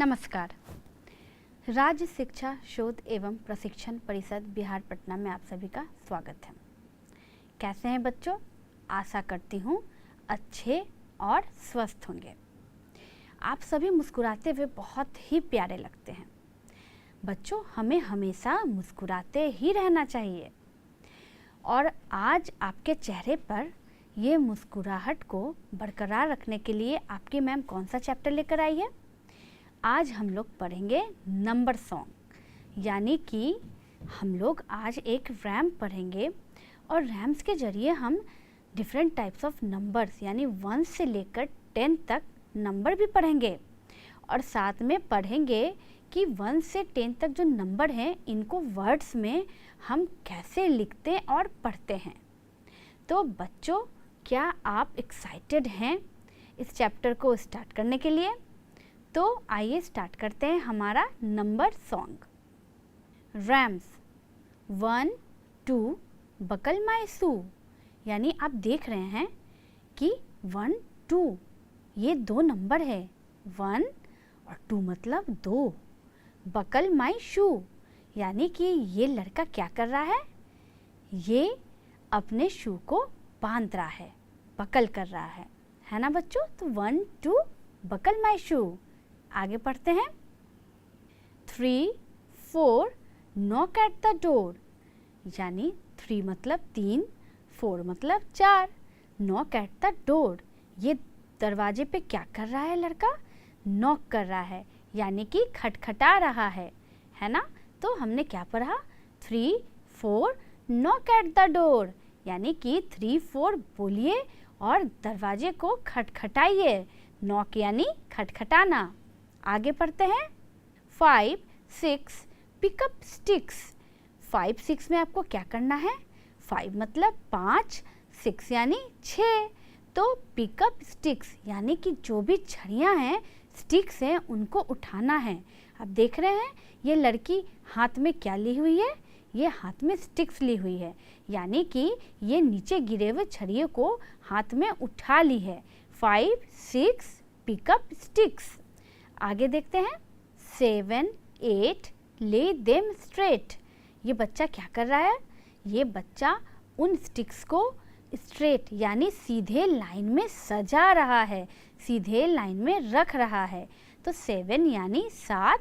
नमस्कार। राज्य शिक्षा शोध एवं प्रशिक्षण परिषद बिहार पटना में आप सभी का स्वागत है। कैसे हैं बच्चों? आशा करती हूँ अच्छे और स्वस्थ होंगे। आप सभी मुस्कुराते हुए बहुत ही प्यारे लगते हैं। बच्चों, हमें हमेशा मुस्कुराते ही रहना चाहिए और आज आपके चेहरे पर ये मुस्कुराहट को बरकरार रखने के लिए आपकी मैम कौन सा चैप्टर लेकर आई है? आज हम लोग पढ़ेंगे नंबर सॉन्ग, यानी कि हम लोग आज एक रैम पढ़ेंगे और रैम्स के ज़रिए हम डिफरेंट टाइप्स ऑफ नंबर्स यानी 1 से लेकर 10 तक नंबर भी पढ़ेंगे और साथ में पढ़ेंगे कि 1 से 10 तक जो नंबर हैं इनको वर्ड्स में हम कैसे लिखते और पढ़ते हैं। तो बच्चों, क्या आप एक्साइटेड हैं इस चैप्टर को स्टार्ट करने के लिए? तो आइए स्टार्ट करते हैं हमारा number song. Rams 1 2 buckle my शू, यानी आप देख रहे हैं कि 1 2 ये 2 नंबर है, 1 और 2 मतलब 2। बकल माई शू यानी कि ये लड़का क्या कर रहा है? ये अपने शू को बांध रहा है, बकल कर रहा है ना बच्चों? तो 1 2 बकल माई शू। आगे पढ़ते हैं। 3 4 नॉक एट द डोर, यानी 3 मतलब 3, 4 मतलब 4। नॉक एट द डोर, ये दरवाजे पे क्या कर रहा है लड़का? नॉक कर रहा है, यानी कि खटखटा रहा है ना? तो हमने क्या पढ़ा? 3 4 नॉक एट द डोर, यानी कि 3 4 बोलिए और दरवाजे को खटखटाइए। नॉक यानी खटखटाना। आगे पढ़ते हैं। 5 6 पिकअप स्टिक्स। 5 6 में आपको क्या करना है? 5 मतलब 5, 6 यानी 6। तो पिकअप स्टिक्स यानी कि जो भी छड़ियाँ हैं, स्टिक्स हैं, उनको उठाना है। आप देख रहे हैं ये लड़की हाथ में क्या ली हुई है? ये हाथ में स्टिक्स ली हुई है, यानी कि ये नीचे गिरे हुए छड़ियों को हाथ में उठा ली है। 5 6 पिकअप स्टिक्स। आगे देखते हैं। 7 8 ले देम स्ट्रेट। ये बच्चा क्या कर रहा है? ये बच्चा उन स्टिक्स को स्ट्रेट यानी सीधे लाइन में सजा रहा है, सीधे लाइन में रख रहा है। तो 7 यानी 7,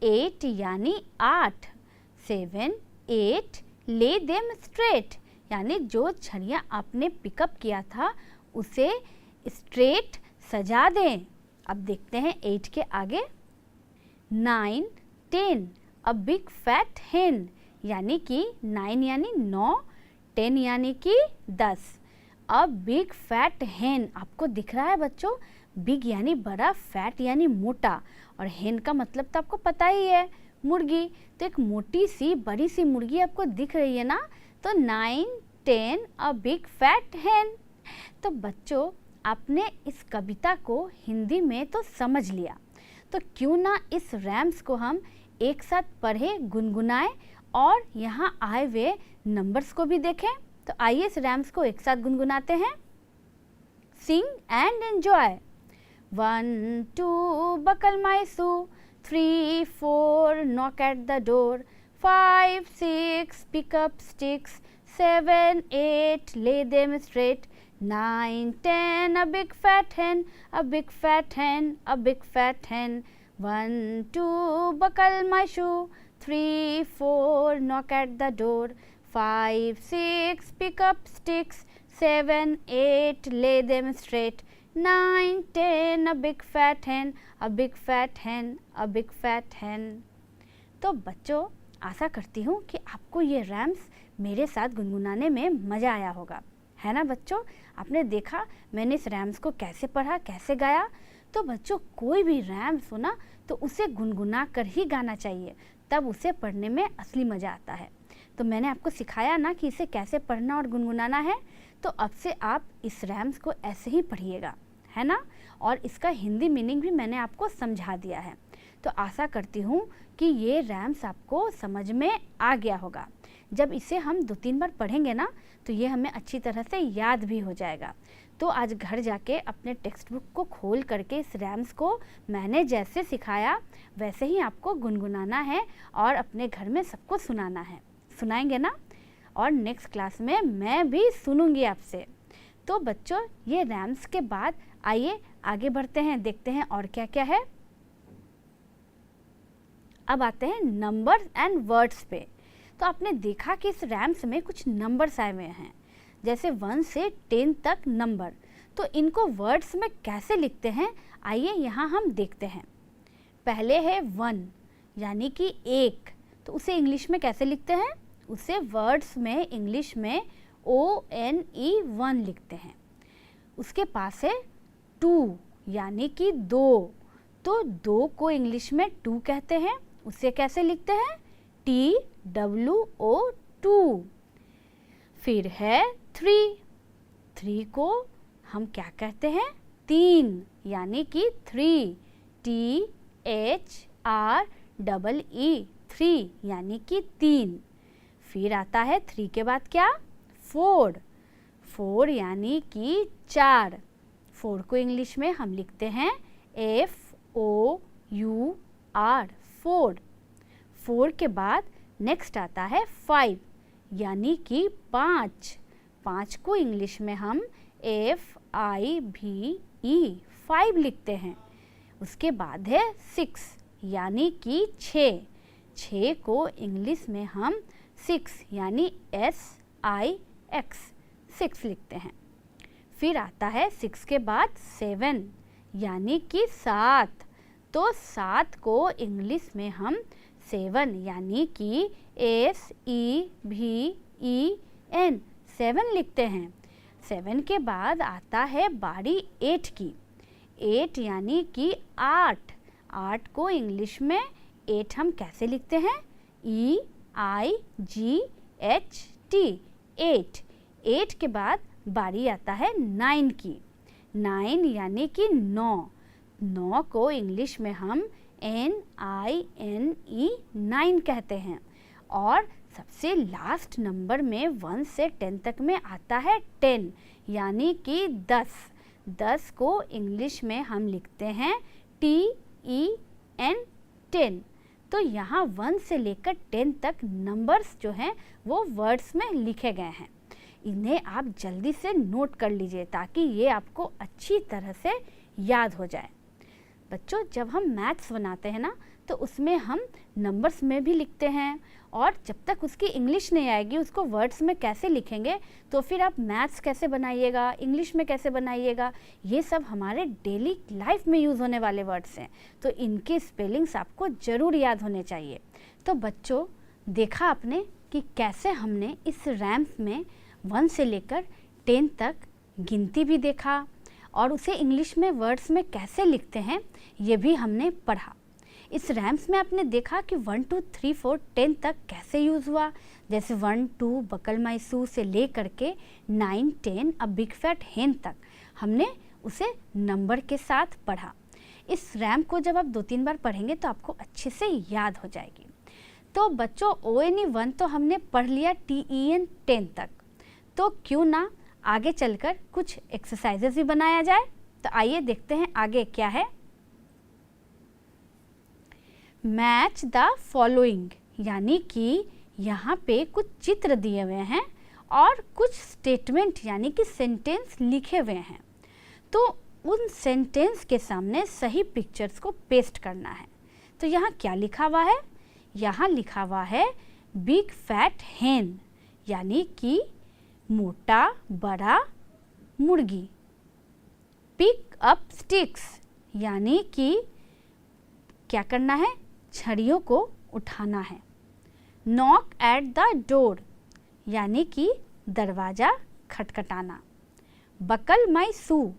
8 यानी 8। 7 8 ले देम स्ट्रेट, यानी जो छड़ियाँ आपने पिकअप किया था उसे स्ट्रेट सजा दें। अब देखते हैं 8 के आगे। 9 10 अ बिग फैट हेन, यानी कि 9 यानी 9, 10 यानी कि 10। अ बिग फैट हेन, आपको दिख रहा है बच्चों? बिग यानी बड़ा, फैट यानी मोटा, और हेन का मतलब तो आपको पता ही है, मुर्गी। तो एक मोटी सी बड़ी सी मुर्गी आपको दिख रही है ना? तो 9 10 अ बिग फैट हेन। तो बच्चों, आपने इस कविता को हिंदी में तो समझ लिया, तो क्यों ना इस रैम्स को हम एक साथ पढ़ें, गुनगुनाएं और यहाँ आए हुए नंबर्स को भी देखें। तो आइए इस रैम्स को एक साथ गुनगुनाते हैं। Sing and enjoy. 1 2 buckle my shoe, 3 4 knock at the door, 5 6 pick up sticks, 7 8 lay them straight, 9 10 a big fat hen, a big fat hen, a big fat hen, 1 2 buckle my shoe, 3 4 knock at the door, 5 6 pick up sticks, 7 8 lay them straight, 9 10 a big fat hen, a big fat hen, a big fat hen। तो बच्चों, आशा करती हूँ कि आपको ये rams मेरे साथ गुनगुनाने में मज़ा आया होगा, है ना बच्चों? आपने देखा मैंने इस रैम्स को कैसे पढ़ा, कैसे गाया। तो बच्चों, कोई भी रैम्स हो ना तो उसे गुनगुना कर ही गाना चाहिए, तब उसे पढ़ने में असली मज़ा आता है। तो मैंने आपको सिखाया ना कि इसे कैसे पढ़ना और गुनगुनाना है, तो अब से आप इस रैम्स को ऐसे ही पढ़िएगा, है ना? और इसका हिंदी मीनिंग भी मैंने आपको समझा दिया है। तो आशा करती हूँ कि ये रैम्स आपको समझ में आ गया होगा। जब इसे हम 2-3 बार पढ़ेंगे ना तो ये हमें अच्छी तरह से याद भी हो जाएगा। तो आज घर जाके अपने टेक्स्ट बुक को खोल करके इस रैम्स को मैंने जैसे सिखाया वैसे ही आपको गुनगुनाना है और अपने घर में सबको सुनाना है। सुनाएंगे ना? और नेक्स्ट क्लास में मैं भी सुनूंगी आपसे। तो बच्चों, ये रैम्स के बाद आइए आगे बढ़ते हैं, देखते हैं और क्या क्या है। अब आते हैं नंबर्स एंड वर्ड्स पे। तो आपने देखा कि इस रैम्स में कुछ नंबर्स आए हुए हैं, जैसे 1 से 10 तक नंबर। तो इनको वर्ड्स में कैसे लिखते हैं, आइए यहाँ हम देखते हैं। पहले है 1 यानी कि 1, तो उसे इंग्लिश में कैसे लिखते हैं? उसे वर्ड्स में इंग्लिश में ONE 1 लिखते हैं। उसके पास है 2 यानी कि 2, तो 2 को इंग्लिश में 2 कहते हैं। उसे कैसे लिखते हैं? TWO 2। फिर है 3 को हम क्या कहते हैं? 3 यानी कि 3, THREE 3 यानी कि 3। फिर आता है 3 के बाद क्या? 4 यानी कि 4। 4 को इंग्लिश में हम लिखते हैं FOUR 4। 4 के बाद नेक्स्ट आता है 5 यानी कि 5 को इंग्लिश में हम FIVE 5 लिखते हैं। उसके बाद है 6 यानी कि 6 को इंग्लिश में हम 6 यानी SIX 6 लिखते हैं। फिर आता है 6 के बाद 7 यानी कि 7, तो 7 को इंग्लिश में हम 7 यानी कि SEVEN 7 लिखते हैं। 7 के बाद आता है बारी 8 की। 8 यानी कि 8 को इंग्लिश में 8 हम कैसे लिखते हैं? EIGHT 8 के बाद बारी आता है 9 की। 9 यानी कि 9 को इंग्लिश में हम NINE 9 कहते हैं। और सबसे लास्ट नंबर में 1 से 10 तक में आता है 10 यानी कि 10 को इंग्लिश में हम लिखते हैं TEN 10। तो यहाँ 1 से लेकर 10 तक नंबर्स जो हैं वो वर्ड्स में लिखे गए हैं। इन्हें आप जल्दी से नोट कर लीजिए ताकि ये आपको अच्छी तरह से याद हो जाए। बच्चों, जब हम मैथ्स बनाते हैं ना तो उसमें हम नंबर्स में भी लिखते हैं, और जब तक उसकी इंग्लिश नहीं आएगी उसको वर्ड्स में कैसे लिखेंगे, तो फिर आप मैथ्स कैसे बनाइएगा, इंग्लिश में कैसे बनाइएगा। ये सब हमारे डेली लाइफ में यूज़ होने वाले वर्ड्स हैं, तो इनके स्पेलिंग्स आपको ज़रूर याद होने चाहिए। तो बच्चों, देखा आपने कि कैसे हमने इस रैम्स में 1 से लेकर 10 तक गिनती भी देखा, और उसे इंग्लिश में वर्ड्स में कैसे लिखते हैं ये भी हमने पढ़ा। इस रैम्स में आपने देखा कि 1 2 3 4 10 तक कैसे यूज़ हुआ, जैसे 1 2 बकल माइसू से ले करके 9 10 अ बिग फैट हेन तक हमने उसे नंबर के साथ पढ़ा। इस रैम को जब आप 2-3 बार पढ़ेंगे तो आपको अच्छे से याद हो जाएगी। तो बच्चों, ONE 1 तो हमने पढ़ लिया TEN 10 तक, तो क्यों ना आगे चलकर कुछ एक्सरसाइजेस भी बनाया जाए। तो आइए देखते हैं आगे क्या है। मैच द फॉलोइंग, यानी कि यहाँ पे कुछ चित्र दिए हुए हैं और कुछ स्टेटमेंट यानी कि सेंटेंस लिखे हुए हैं, तो उन सेंटेंस के सामने सही पिक्चर्स को पेस्ट करना है। तो यहाँ क्या लिखा हुआ है? यहाँ लिखा हुआ है बिग फैट हेन, यानी कि मोटा बड़ा मुर्गी। पिक अप स्टिक्स, यानी कि क्या करना है? छड़ियों को उठाना है। नॉक एट द डोर, यानी कि दरवाज़ा खटखटाना। बकल माई शू,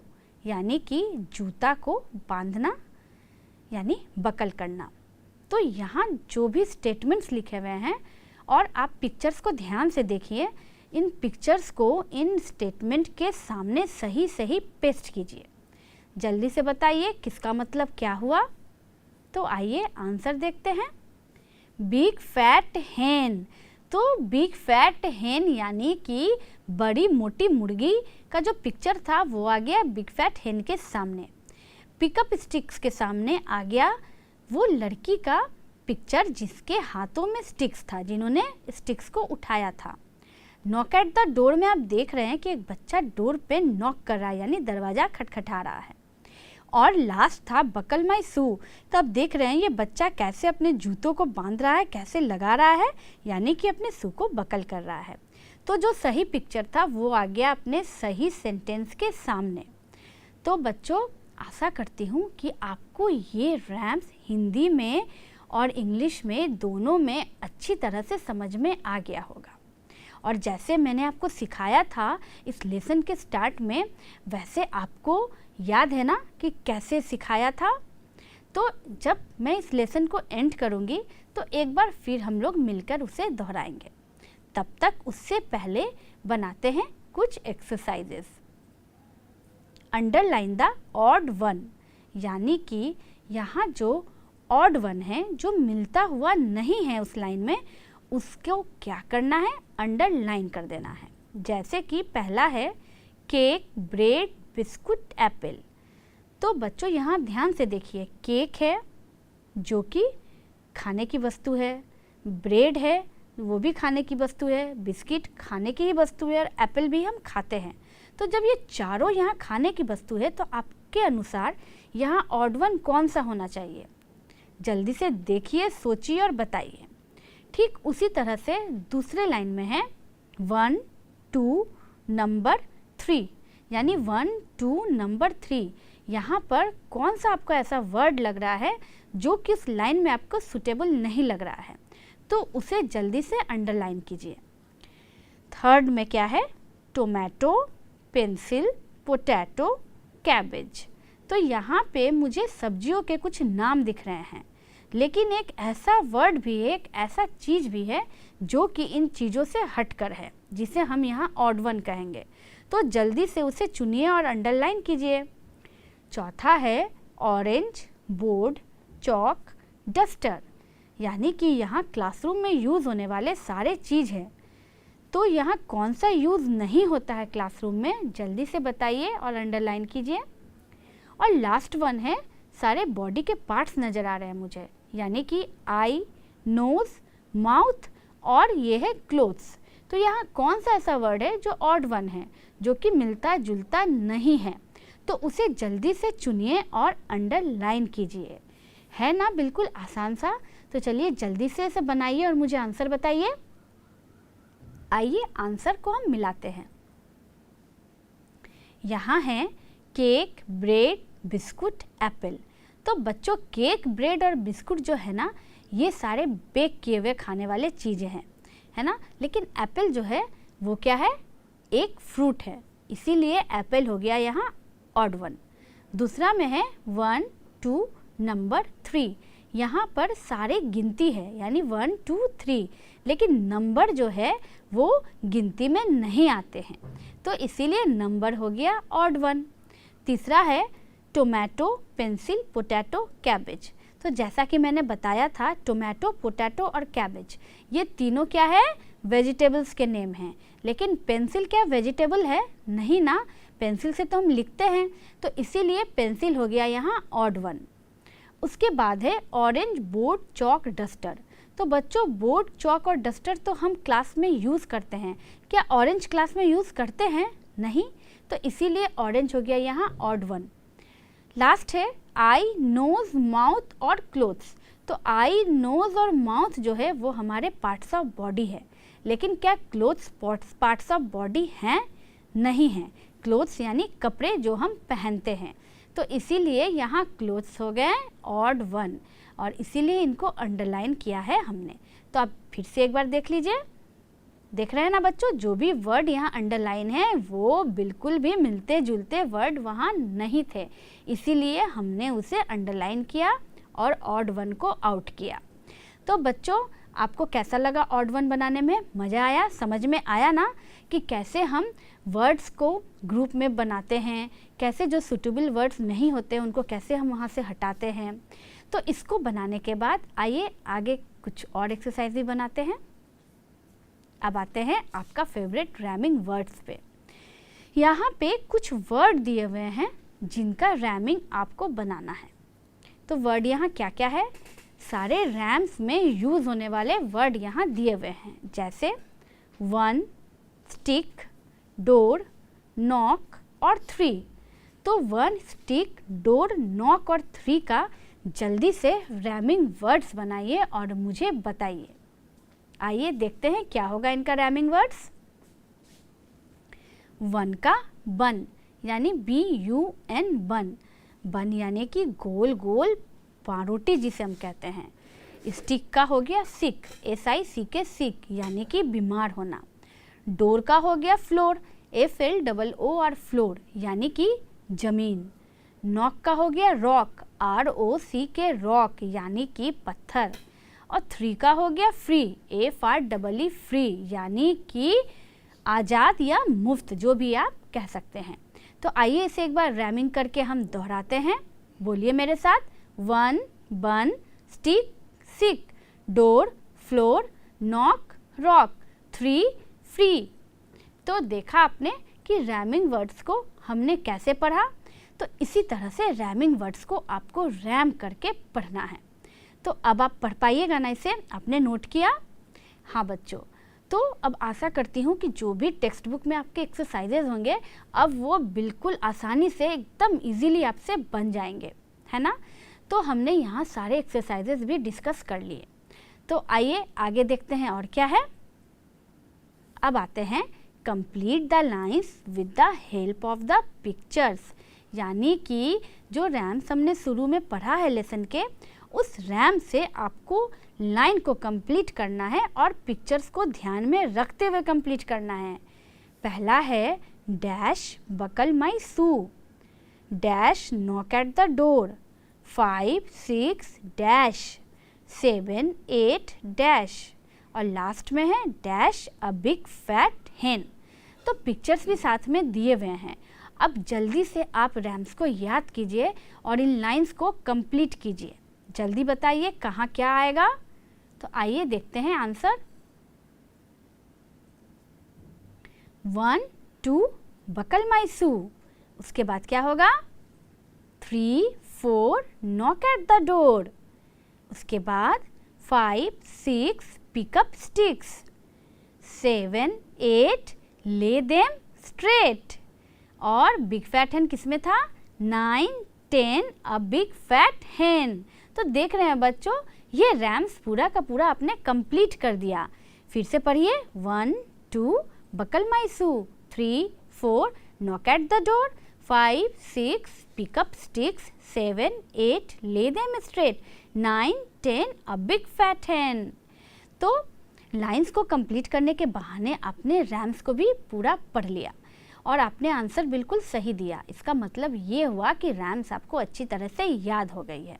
यानी कि जूता को बांधना, यानी बकल करना। तो यहाँ जो भी स्टेटमेंट्स लिखे हुए हैं, और आप पिक्चर्स को ध्यान से देखिए, इन पिक्चर्स को इन स्टेटमेंट के सामने सही सही पेस्ट कीजिए। जल्दी से बताइए किसका मतलब क्या हुआ। तो आइए आंसर देखते हैं। बिग फैट हेन, तो बिग फैट हेन यानी कि बड़ी मोटी मुर्गी का जो पिक्चर था वो आ गया बिग फैट हेन के सामने। पिकअप स्टिक्स के सामने आ गया वो लड़की का पिक्चर जिसके हाथों में स्टिक्स था, जिन्होंने स्टिक्स को उठाया था। नॉक एट द डोर में आप देख रहे हैं कि एक बच्चा डोर पे नॉक कर रहा है, यानी दरवाज़ा खटखटा रहा है। और लास्ट था बकल माई शू। तो आप देख रहे हैं ये बच्चा कैसे अपने जूतों को बांध रहा है, कैसे लगा रहा है, यानी कि अपने शू को बकल कर रहा है। तो जो सही पिक्चर था वो आ गया अपने सही सेंटेंस के सामने। तो बच्चों, आशा करती हूँ कि आपको ये रैम्स हिंदी में और इंग्लिश में दोनों में अच्छी तरह से समझ में आ गया होगा। और जैसे मैंने आपको सिखाया था इस लेसन के स्टार्ट में, वैसे आपको याद है ना कि कैसे सिखाया था। तो जब मैं इस लेसन को एंड करूँगी तो एक बार फिर हम लोग मिलकर उसे दोहराएंगे। तब तक उससे पहले बनाते हैं कुछ exercises. Underline the odd one, यानी कि यहाँ जो ऑड वन है, जो मिलता हुआ नहीं है उस लाइन में, उसको क्या करना है, अंडरलाइन कर देना है। जैसे कि पहला है केक, ब्रेड, बिस्कुट, एप्पल। तो बच्चों यहाँ ध्यान से देखिए, केक है जो कि खाने की वस्तु है, ब्रेड है वो भी खाने की वस्तु है, बिस्किट खाने की ही वस्तु है, और एप्पल भी हम खाते हैं। तो जब ये चारों यहाँ खाने की वस्तु है तो आपके अनुसार यहाँ ऑड वन कौन सा होना चाहिए? जल्दी से देखिए, सोचिए और बताइए। ठीक उसी तरह से दूसरे लाइन में है 1, 2, नंबर 3, यानी 1, 2, नंबर 3। यहाँ पर कौन सा आपको ऐसा वर्ड लग रहा है जो कि इस लाइन में आपको सुटेबल नहीं लग रहा है, तो उसे जल्दी से अंडरलाइन कीजिए। थर्ड में क्या है, टोमेटो, पेंसिल, पोटैटो, कैबेज। तो यहाँ पे मुझे सब्जियों के कुछ नाम दिख रहे हैं, लेकिन एक ऐसा वर्ड भी है, एक ऐसा चीज़ भी है जो कि इन चीज़ों से हटकर है, जिसे हम यहाँ ऑड वन कहेंगे। तो जल्दी से उसे चुनिए और अंडरलाइन कीजिए। चौथा है ऑरेंज, बोर्ड, चॉक, डस्टर, यानी कि यहाँ क्लासरूम में यूज़ होने वाले सारे चीज़ हैं। तो यहाँ कौन सा यूज़ नहीं होता है क्लासरूम में, जल्दी से बताइए और अंडरलाइन कीजिए। और लास्ट वन है सारे बॉडी के पार्ट्स नज़र आ रहे हैं मुझे, यानी कि आई, नोज़, माउथ और ये है क्लोथ्स। तो यहाँ कौन सा ऐसा वर्ड है जो ऑड वन है, जो कि मिलता जुलता नहीं है, तो उसे जल्दी से चुनिए और अंडरलाइन कीजिए। है ना बिल्कुल आसान सा। तो चलिए जल्दी से इसे बनाइए और मुझे आंसर बताइए। आइए आंसर को हम मिलाते हैं। यहाँ है केक, ब्रेड, बिस्कुट, एप्पल। तो बच्चों, केक, ब्रेड और बिस्कुट जो है ना, ये सारे बेक किए हुए खाने वाले चीज़ें हैं, है ना। लेकिन एप्पल जो है वो क्या है, एक फ्रूट है, इसीलिए एप्पल हो गया यहाँ ऑड वन। दूसरा में है 1, 2, नंबर 3। यहाँ पर सारे गिनती है, यानी 1, 2, 3, लेकिन नंबर जो है वो गिनती में नहीं आते हैं, तो इसीलिए नंबर हो गया ऑड वन। तीसरा है टोमेटो, पेंसिल, पोटैटो, कैबेज। तो जैसा कि मैंने बताया था, टोमेटो, पोटैटो और कैबेज ये तीनों क्या है, वेजिटेबल्स के नेम हैं। लेकिन पेंसिल क्या वेजिटेबल है? नहीं ना, पेंसिल से तो हम लिखते हैं, तो इसीलिए पेंसिल हो गया यहाँ ऑड वन। उसके बाद है ऑरेंज, बोर्ड, चॉक, डस्टर। तो बच्चों, बोर्ड, चॉक और डस्टर तो हम क्लास में यूज़ करते हैं, क्या ऑरेंज क्लास में यूज़ करते हैं? नहीं, तो इसीलिए ऑरेंज हो गया यहाँ ऑड वन। लास्ट है आई, नोज़, माउथ और क्लोथ्स। तो आई, नोज़ और माउथ जो है वो हमारे पार्ट्स ऑफ बॉडी है, लेकिन क्या क्लोथ्स पार्ट्स ऑफ बॉडी हैं? नहीं हैं। क्लोथ्स यानी कपड़े जो हम पहनते हैं, तो इसीलिए यहाँ क्लोथ्स हो गए ऑड वन, और इसीलिए इनको अंडरलाइन किया है हमने। तो आप फिर से एक बार देख लीजिए। देख रहे हैं ना बच्चों, जो भी वर्ड यहाँ अंडरलाइन है वो बिल्कुल भी मिलते जुलते वर्ड वहाँ नहीं थे, इसीलिए हमने उसे अंडरलाइन किया और ऑड वन को आउट किया। तो बच्चों, आपको कैसा लगा ऑड वन बनाने में? मज़ा आया? समझ में आया ना कि कैसे हम वर्ड्स को ग्रुप में बनाते हैं, कैसे जो सूटेबल वर्ड्स नहीं होते उनको कैसे हम वहाँ से हटाते हैं। तो इसको बनाने के बाद आइए आगे कुछ और एक्सरसाइज भी बनाते हैं। अब आते हैं आपका फेवरेट रैमिंग वर्ड्स पे। यहाँ पे कुछ वर्ड दिए हुए हैं जिनका रैमिंग आपको बनाना है। तो वर्ड यहाँ क्या क्या है? सारे रैम्स में यूज़ होने वाले वर्ड यहाँ दिए हुए हैं, जैसे वन, स्टिक, डोर, नॉक और थ्री। तो वन, स्टिक, डोर, नॉक और थ्री का जल्दी से रैमिंग वर्ड्स बनाइए और मुझे बताइए। आइए देखते हैं क्या होगा इनका रैमिंग वर्ड्स। वन का बन यानी BUN बन, बन यानी कि गोल गोल पारोटी जिसे हम कहते हैं। स्टिक का हो गया सिक, SICK सिक यानी कि बीमार होना। डोर का हो गया फ्लोर, FLOOR फ्लोर यानी कि जमीन। नॉक का हो गया रॉक, ROCK रॉक यानी कि पत्थर। और थ्री का हो गया फ्री, FREE फ्री यानी कि आज़ाद या मुफ्त, जो भी आप कह सकते हैं। तो आइए इसे एक बार रैमिंग करके हम दोहराते हैं। बोलिए मेरे साथ, one, bun, stick, sick, door, floor, knock, rock, three, free. तो देखा आपने कि रैमिंग वर्ड्स को हमने कैसे पढ़ा। तो इसी तरह से रैमिंग वर्ड्स को आपको रैम करके पढ़ना है। तो अब आप पढ़ पाइएगा ना इसे? आपने नोट किया? हाँ बच्चों, तो अब आशा करती हूँ कि जो भी टेक्स्ट बुक में आपके एक्सरसाइजेज होंगे अब वो बिल्कुल आसानी से एकदम इजीली आपसे बन जाएंगे, है ना? तो हमने यहाँ सारे एक्सरसाइजेज भी डिस्कस कर लिए। तो आइए आगे देखते हैं और क्या है। अब आते हैं complete the lines with the help of the pictures, यानी कि जो रैम्स हमने शुरू में पढ़ा है लेसन के, उस रैम से आपको लाइन को कंप्लीट करना है और पिक्चर्स को ध्यान में रखते हुए कंप्लीट करना है। पहला है dash buckle my shoe, dash knock at the door, 5, 6 dash, 7, 8 dash, और लास्ट में है dash a big fat hen. तो पिक्चर्स भी साथ में दिए हुए हैं। अब जल्दी से आप रैम्स को याद कीजिए और इन लाइंस को कंप्लीट कीजिए। जल्दी बताइए कहाँ क्या आएगा। तो आइए देखते हैं आंसर। 1, 2 बकल माई शू, उसके बाद क्या होगा? 3, 4 नॉक एट द डोर, उसके बाद 5, 6 pick up sticks, 7, 8 lay them straight, और बिग फैट हेन किस में था? 9, 10 अ बिग फैट हेन। तो देख रहे हैं बच्चों, ये रैम्स पूरा का पूरा आपने कंप्लीट कर दिया। फिर से पढ़िए। 1, 2 buckle my shoe, 3, 4 knock at the door, 5, 6 pick up sticks, 7, 8 lay them straight, 9, 10 a big fat hen. तो लाइंस को कंप्लीट करने के बहाने आपने रैम्स को भी पूरा पढ़ लिया और आपने आंसर बिल्कुल सही दिया। इसका मतलब ये हुआ कि रैम्स आपको अच्छी तरह से याद हो गई है।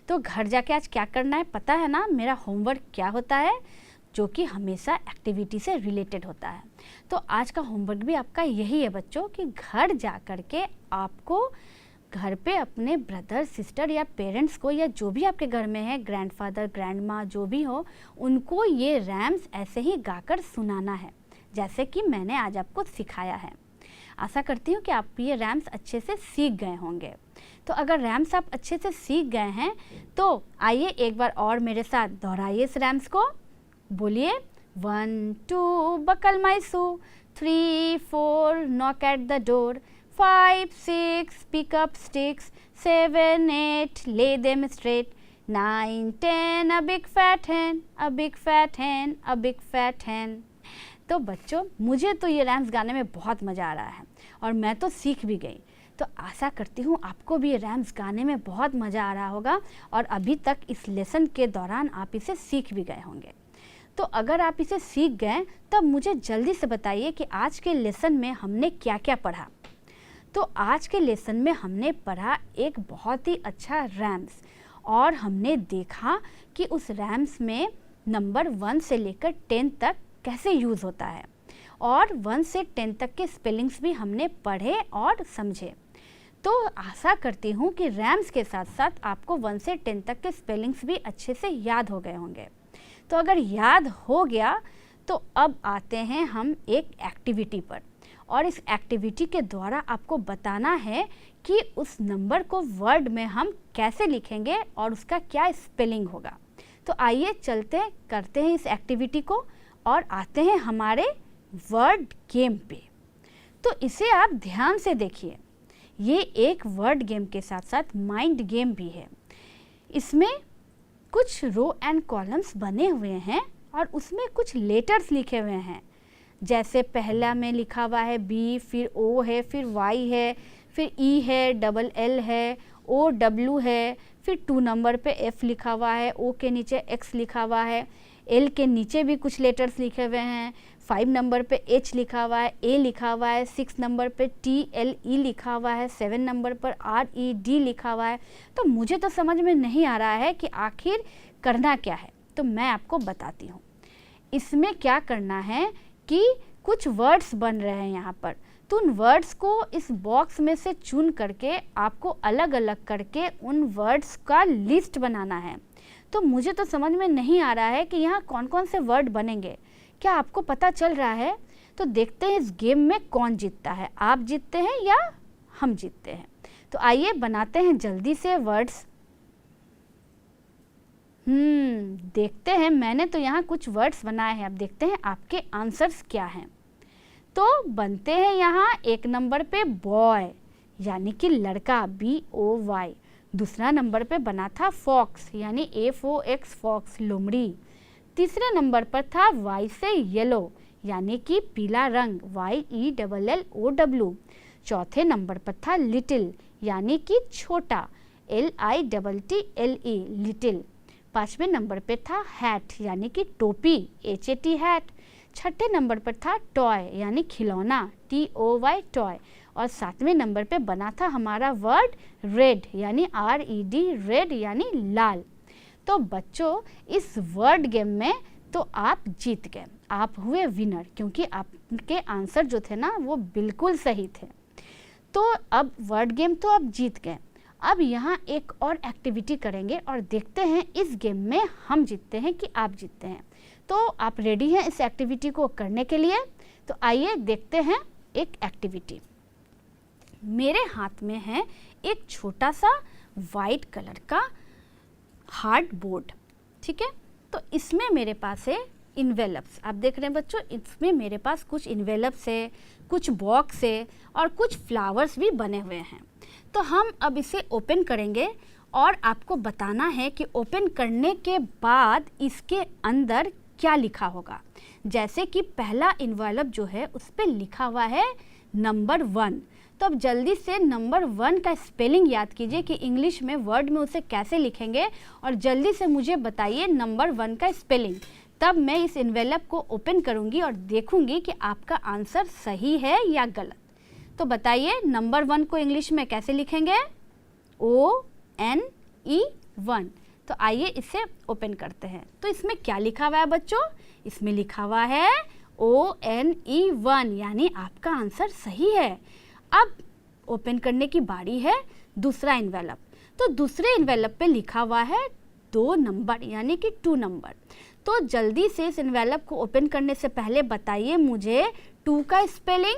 तो घर जाके आज क्या करना है पता है ना? मेरा होमवर्क क्या होता है, जो कि हमेशा एक्टिविटी से रिलेटेड होता है। तो आज का होमवर्क भी आपका यही है बच्चों कि घर जा कर के आपको घर पे अपने ब्रदर सिस्टर या पेरेंट्स को, या जो भी आपके घर में है, ग्रैंडफादर ग्रैंड माँ जो भी हो, उनको ये रैम्स ऐसे ही गाकर सुनाना है जैसे कि मैंने आज आपको सिखाया है। आशा करती हूँ कि आप ये रैम्स अच्छे से सीख गए होंगे। तो अगर रैम्स आप अच्छे से सीख गए हैं तो आइए एक बार और मेरे साथ दोहराइए इस रैम्स को। बोलिए 1, 2 buckle my shoe, 3, 4 knock at the door, 5, 6 pick up sticks, 7, 8 lay them straight, 9, 10 a big fat hen, a big fat hen, a big fat hen। तो बच्चों मुझे तो ये रैम्स गाने में बहुत मज़ा आ रहा है और मैं तो सीख भी गई। तो आशा करती हूँ आपको भी ये रैम्स गाने में बहुत मज़ा आ रहा होगा और अभी तक इस लेसन के दौरान आप इसे सीख भी गए होंगे। तो अगर आप इसे सीख गए तब मुझे जल्दी से बताइए कि आज के लेसन में हमने क्या क्या पढ़ा। तो आज के लेसन में हमने पढ़ा एक बहुत ही अच्छा रैम्स, और हमने देखा कि उस रैम्स में नंबर 1 से लेकर 10 तक कैसे यूज़ होता है, और 1 से 10 तक के स्पेलिंग्स भी हमने पढ़े और समझे। तो आशा करती हूँ कि रैम्स के साथ साथ आपको 1 से 10 तक के स्पेलिंग्स भी अच्छे से याद हो गए होंगे। तो अगर याद हो गया तो अब आते हैं हम एक एक्टिविटी पर, और इस एक्टिविटी के द्वारा आपको बताना है कि उस नंबर को वर्ड में हम कैसे लिखेंगे और उसका क्या स्पेलिंग होगा। तो आइए चलते करते हैं इस एक्टिविटी को और आते हैं हमारे वर्ड गेम पे। तो इसे आप ध्यान से देखिए, ये एक वर्ड गेम के साथ साथ माइंड गेम भी है। इसमें कुछ रो एंड कॉलम्स बने हुए हैं और उसमें कुछ लेटर्स लिखे हुए हैं। जैसे पहला में लिखा हुआ है बी, फिर ओ है, फिर वाई है, फिर ई है, डबल एल है, ओ डब्ल्यू है, फिर 2 नंबर पे एफ लिखा हुआ है, ओ के नीचे एक्स लिखा हुआ है, एल के नीचे भी कुछ लेटर्स लिखे हुए हैं, 5 नंबर पे एच लिखा हुआ है, ए लिखा हुआ है, 6 नंबर पे टी एल ई लिखा हुआ है, 7 नंबर पर आर ई डी लिखा हुआ है। तो मुझे तो समझ में नहीं आ रहा है कि आखिर करना क्या है, तो मैं आपको बताती हूँ। इसमें क्या करना है कि कुछ वर्ड्स बन रहे हैं यहाँ पर, तो उन वर्ड्स को इस बॉक्स में से चुन करके आपको अलग अलग करके उन वर्ड्स का लिस्ट बनाना है। तो मुझे तो समझ में नहीं आ रहा है कि यहाँ कौन कौन से वर्ड बनेंगे। क्या आपको पता चल रहा है? तो देखते हैं इस गेम में कौन जीतता है, आप जीतते हैं या हम जीतते हैं। तो आइए बनाते हैं जल्दी से वर्ड्स। देखते हैं, मैंने तो यहाँ कुछ वर्ड्स बनाए हैं, अब देखते हैं आपके आंसर्स क्या हैं। तो बनते हैं यहाँ 1 नंबर पे बॉय यानी कि लड़का, BOY। दूसरा नंबर पे बना था फॉक्स यानी FOX फॉक्स, लोमड़ी। तीसरे नंबर पर था Y से येलो यानी कि पीला रंग, YELLOW। चौथे नंबर पर था लिटिल यानी कि छोटा, LITTLE लिटिल। 5वें नंबर पे था हैट यानी कि टोपी, HAT हैट। छठे नंबर पर था टॉय यानी खिलौना, TOY टॉय। और 7वें नंबर पे बना था हमारा वर्ड रेड यानी RED रेड यानी लाल। तो बच्चों, इस वर्ड गेम में तो आप जीत गए, आप हुए विनर, क्योंकि आपके आंसर जो थे ना वो बिल्कुल सही थे। तो अब वर्ड गेम तो आप जीत गए। अब यहाँ एक और एक्टिविटी करेंगे और देखते हैं इस गेम में हम जीतते हैं कि आप जीतते हैं। तो आप रेडी हैं इस एक्टिविटी को करने के लिए? तो आइए देखते हैं एक एक्टिविटी। मेरे हाथ में है एक छोटा सा वाइट कलर का हार्ड बोर्ड, ठीक है। तो इसमें मेरे पास है इन्वेलप्स। आप देख रहे हैं बच्चों, इसमें मेरे पास कुछ इन्वेलप्स है, कुछ बॉक्स है और कुछ फ्लावर्स भी बने हुए हैं। तो हम अब इसे ओपन करेंगे और आपको बताना है कि ओपन करने के बाद इसके अंदर क्या लिखा होगा। जैसे कि पहला इन्वेलप जो है उस पर लिखा हुआ है नंबर 1। तो अब जल्दी से नंबर 1 का स्पेलिंग याद कीजिए कि इंग्लिश में वर्ड में उसे कैसे लिखेंगे, और जल्दी से मुझे बताइए नंबर 1 का स्पेलिंग। तब मैं इस इन्वेलप को ओपन करूंगी और देखूंगी कि आपका आंसर सही है या गलत। तो बताइए नंबर 1 को इंग्लिश में कैसे लिखेंगे? ONE1। तो आइए इसे ओपन करते हैं। तो इसमें क्या लिखा हुआ है बच्चों? इसमें लिखा हुआ है ONE1 यानी आपका आंसर सही है। अब ओपन करने की बारी है दूसरा इन्वेलप। तो दूसरे इन्वेलप पे लिखा हुआ है 2 नंबर यानी कि 2 नंबर। तो जल्दी से इस इन्वेलप को ओपन करने से पहले बताइए मुझे 2 का स्पेलिंग।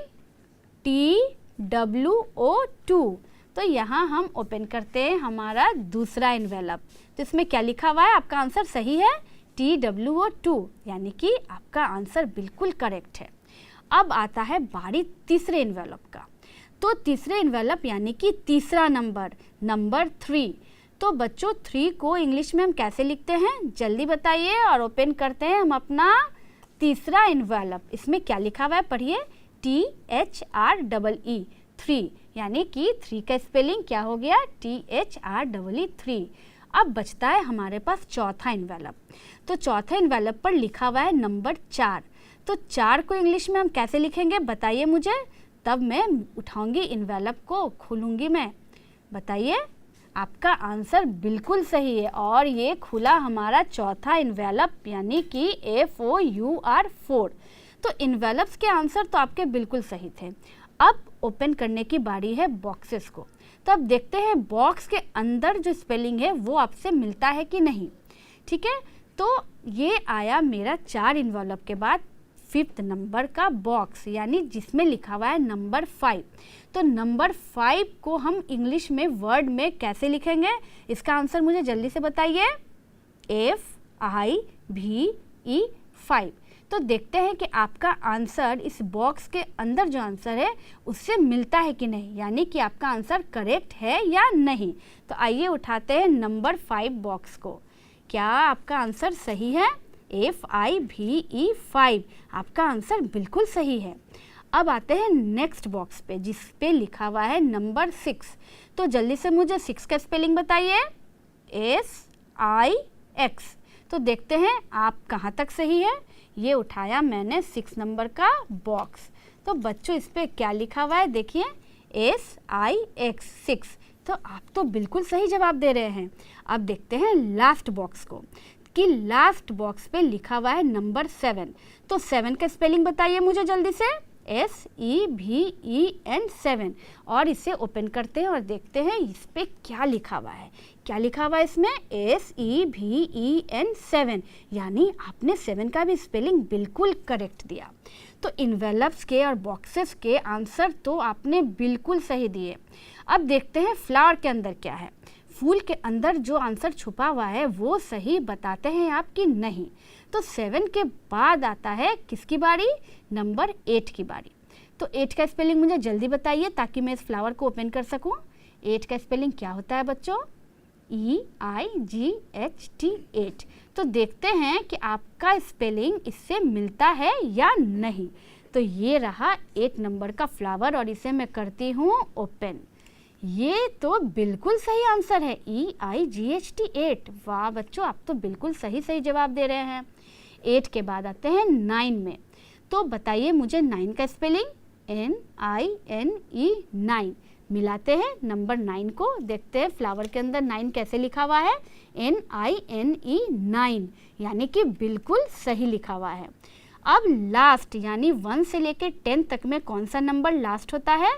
TWO2। तो यहाँ हम ओपन करते हैं हमारा दूसरा इन्वेलप। तो इसमें क्या लिखा हुआ है? आपका आंसर सही है, TWO2 यानी कि आपका आंसर बिल्कुल करेक्ट है। अब आता है बारी तीसरे इन्वेलप का। तो तीसरे इन्वेलप यानी कि तीसरा नंबर, नंबर 3। तो बच्चों 3 को इंग्लिश में हम कैसे लिखते हैं? जल्दी बताइए और ओपन करते हैं हम अपना तीसरा इन्वेलप। इसमें क्या लिखा हुआ है? पढ़िए, THREE 3 यानी कि 3 का स्पेलिंग क्या हो गया? THREE 3। अब बचता है हमारे पास चौथा इन्वेलप। तो चौथे इन्वेलप पर लिखा हुआ है नंबर 4। तो 4 को इंग्लिश में हम कैसे लिखेंगे बताइए मुझे, तब मैं उठाऊंगी इन्वेलप को, खोलूंगी मैं। बताइए, आपका आंसर बिल्कुल सही है और ये खुला हमारा चौथा इन्वेलप यानी कि FOUR4। तो इन्वेलप्स के आंसर तो आपके बिल्कुल सही थे। अब ओपन करने की बारी है बॉक्सेस को। तो अब देखते हैं बॉक्स के अंदर जो स्पेलिंग है वो आपसे मिलता है कि नहीं, ठीक है। तो ये आया मेरा 4 इन्वेलप के बाद 5th नंबर का बॉक्स, यानी जिसमें लिखा हुआ है नंबर 5। तो नंबर 5 को हम इंग्लिश में वर्ड में कैसे लिखेंगे, इसका आंसर मुझे जल्दी से बताइए। FIVE 5। तो देखते हैं कि आपका आंसर इस बॉक्स के अंदर जो आंसर है उससे मिलता है कि नहीं, यानी कि आपका आंसर करेक्ट है या नहीं। तो आइए उठाते हैं नंबर 5 बॉक्स को। क्या आपका आंसर सही है? FIVE 5, आपका आंसर बिल्कुल सही है। अब आते हैं नेक्स्ट बॉक्स पे जिस पे लिखा हुआ है नंबर 6। तो जल्दी से मुझे 6 का स्पेलिंग बताइए। SIX। तो देखते हैं आप कहाँ तक सही है। ये उठाया मैंने 6 नंबर का बॉक्स। तो बच्चों इस पे क्या लिखा हुआ है देखिए, SIX 6। तो आप तो बिल्कुल सही जवाब दे रहे हैं। अब देखते हैं लास्ट बॉक्स को कि लास्ट बॉक्स पे लिखा हुआ है नंबर 7। तो 7 का स्पेलिंग बताइए मुझे जल्दी से। SEVEN 7। और इसे ओपन करते हैं और देखते हैं इस पे क्या लिखा हुआ है। क्या लिखा हुआ है इसमें? SEVEN 7, यानी आपने 7 का भी स्पेलिंग बिल्कुल करेक्ट दिया। तो इन्वेलप्स के और बॉक्सेस के आंसर तो आपने बिल्कुल सही दिए। अब देखते हैं फ्लावर के अंदर क्या है। फूल के अंदर जो आंसर छुपा हुआ है वो सही बताते हैं आप कि नहीं। तो 7 के बाद आता है किसकी बारी? नंबर 8 की बारी। तो 8 का स्पेलिंग मुझे जल्दी बताइए ताकि मैं इस फ्लावर को ओपन कर सकूं। 8 का स्पेलिंग क्या होता है बच्चों? EIGHT 8। तो देखते हैं कि आपका स्पेलिंग इससे मिलता है या नहीं। तो ये रहा 8 नंबर का फ्लावर और इसे मैं करती हूँ ओपन। ये तो बिल्कुल सही आंसर है, EIGHT 8। वाह बच्चों, आप तो बिल्कुल सही जवाब दे रहे हैं। 8 के बाद आते हैं 9 में। तो बताइए मुझे 9 का स्पेलिंग। NINE 9। मिलाते हैं नंबर 9 को, देखते हैं फ्लावर के अंदर 9 कैसे लिखा हुआ है। NINE 9, यानी कि बिल्कुल सही लिखा हुआ है। अब लास्ट यानी 1 से लेकर 10 तक में कौन सा नंबर लास्ट होता है?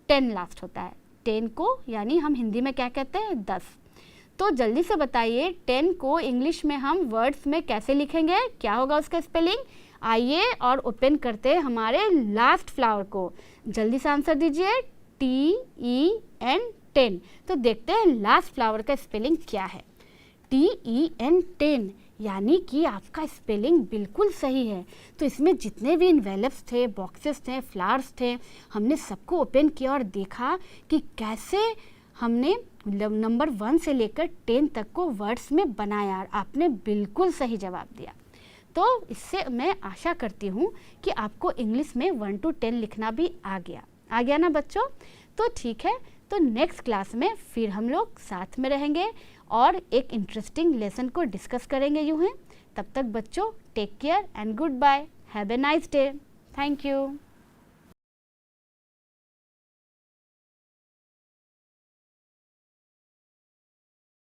10 लास्ट होता है। 10 को यानी हम हिंदी में क्या कहते हैं? 10। तो जल्दी से बताइए 10 को इंग्लिश में हम वर्ड्स में कैसे लिखेंगे, क्या होगा उसका स्पेलिंग? आइए और ओपन करते हैं हमारे लास्ट फ्लावर को। जल्दी से आंसर दीजिए। TEN 10। तो देखते हैं लास्ट फ्लावर का स्पेलिंग क्या है। TEN 10, यानी कि आपका स्पेलिंग बिल्कुल सही है। तो इसमें जितने भी इन्वेलप्स थे, बॉक्सेस थे, फ्लावर्स थे, हमने सबको ओपन किया और देखा कि कैसे हमने नंबर 1 से लेकर 10 तक को वर्ड्स में बनाया। आपने बिल्कुल सही जवाब दिया। तो इससे मैं आशा करती हूँ कि आपको इंग्लिश में 1 to 10 लिखना भी आ गया ना बच्चों। तो ठीक है, तो नेक्स्ट क्लास में फिर हम लोग साथ में रहेंगे और एक इंटरेस्टिंग लेसन को डिस्कस करेंगे यूँ हैं। तब तक बच्चों take care and good bye. Have a nice day. Thank you.